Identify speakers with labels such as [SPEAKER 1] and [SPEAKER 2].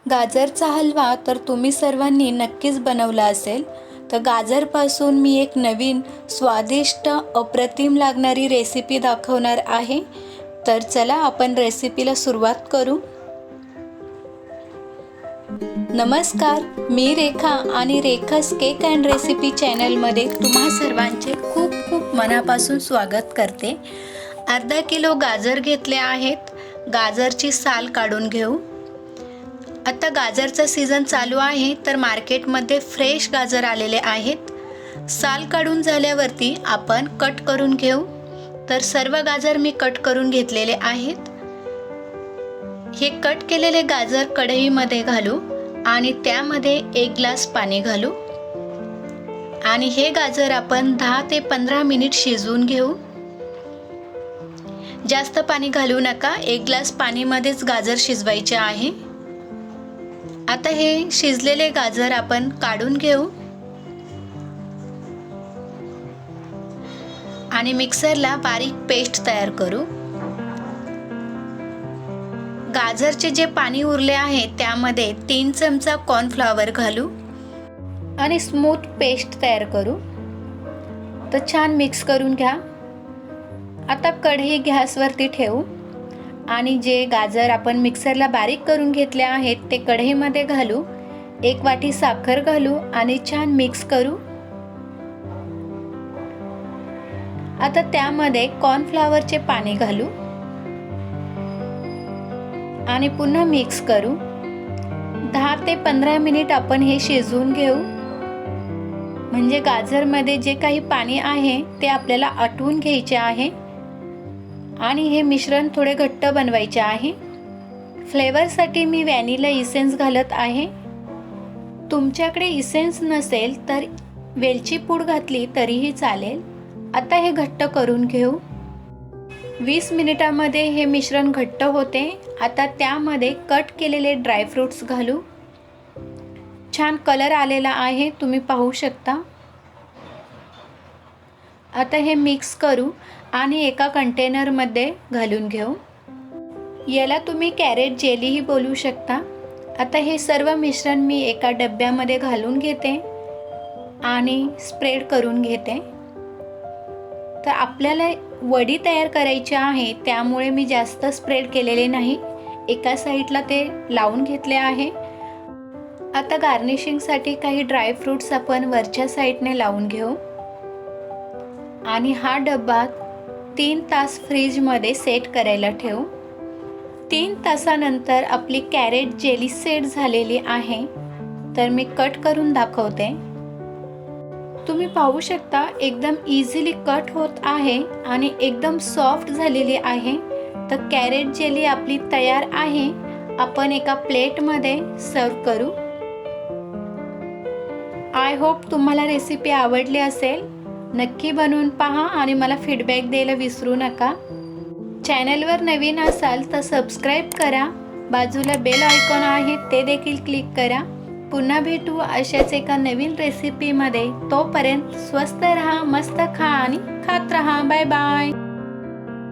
[SPEAKER 1] गाजरचा हलवा तर तुम्ही सर्वांनी नक्कीच बनवला असेल. तर गाजरपासून मी एक नवीन स्वादिष्ट अप्रतिम लागणारी रेसिपी दाखवणार आहे. तर चला आपण रेसिपीला सुरुवात करू. नमस्कार, मी रेखा आणि रेखास केक अँड रेसिपी चॅनलमध्ये तुम्हा सर्वांचे खूप खूप मनापासून स्वागत करते. अर्धा किलो गाजर घेतले आहेत. गाजरची साल काढून घेऊ. आता गाजरचा सीझन चालू आहे तर मार्केटमध्ये फ्रेश गाजर आलेले आहेत. साल काढून झाल्यावरती आपण कट करून घेऊ. तर सर्व गाजर मी कट करून घेतलेले आहेत. हे कट केलेले गाजर कढईमध्ये घालू आणि त्यामध्ये 1 ग्लास पाणी घालू आणि हे गाजर आपण 10 ते 15 मिनिट शिजवून घेऊ. जास्त पाणी घालू नका. 1 ग्लास पाणीमध्येच गाजर शिजवायचे आहे. आता हे शिजलेले गाजर आपण काढून घेऊ आणि मिक्सरला बारीक पेस्ट तयार करू. गाजरचे जे पाणी उरले आहे त्यामध्ये 3 चमचा कॉर्नफ्लॉवर घालू आणि स्मूथ पेस्ट तयार करू. तर छान मिक्स करून घ्या. आता कढई गॅसवरती ठेवू आणि जे गाजर आपण मिक्सरला बारीक करून घेतले आहेत ते कढईमध्ये घालू. 1 वाटी साखर घालू आणि छान मिक्स करू. आता त्यामध्ये कॉर्नफ्लॉवरचे पाणी घालू आणि पुन्हा मिक्स करू. 10 ते 15 मिनिट आपण हे शिजवून घेऊ. म्हणजे गाजरमध्ये जे काही पाणी आहे ते आपल्याला आटवून घ्यायचे आहे आणि हे मिश्रण थोडे घट्ट बनवायचे आहे. फ्लेवरसाठी मी व्हॅनिला इसेन्स घालत आहे. तुमच्याकडे इसेन्स नसेल तर वेलची पूड घातली तरीही चालेल. आता हे घट्ट करून घेऊ. 20 मिनिटांमध्ये हे मिश्रण घट्ट होते. आता त्यामध्ये कट केलेले ड्रायफ्रूट्स घालू. छान कलर आलेला आहे, तुम्ही पाहू शकता. आता हे मिक्स करू आणि एका कंटेनरमध्ये घालून घेऊ. याला तुम्ही कॅरेट जेलीही बोलू शकता. आता हे सर्व मिश्रण मी एका डब्यामध्ये घालून घेते आणि स्प्रेड करून घेते. तर आपल्याला वडी तयार करायची आहे त्यामुळे मी जास्त स्प्रेड केलेले नाही. एका साईडला ते लावून घेतले आहे. आता गार्निशिंगसाठी काही ड्रायफ्रूट्स आपण वरच्या साईडने लावून घेऊ आणि हा डब्बा 3 तास फ्रीजमध्ये सेट करायला ठेवू. 3 तासानंतर आपली कॅरेट जेली सेट झालेली आहे. तर मी कट करून दाखवते. तुम्ही पाहू शकता एकदम इझिली कट होत आहे आणि एकदम सॉफ्ट झालेली आहे. तर कॅरेट जेली आपली तयार आहे. आपण एका प्लेटमध्ये सर्व करू. आय होप तुम्हाला रेसिपी आवडली असेल. नक्की बनवून पहा आणि मला फीडबॅक द्यायला विसरू नका. चॅनलवर नवीन असाल तर सबस्क्राईब करा. बाजूला बेल आयकॉन आहे ते देखील क्लिक करा. पुन्हा भेटू अशाच एका नवीन रेसिपीमध्ये. तोपर्यंत स्वस्त रहा, मस्त खा आणि खात रहा. Bye bye.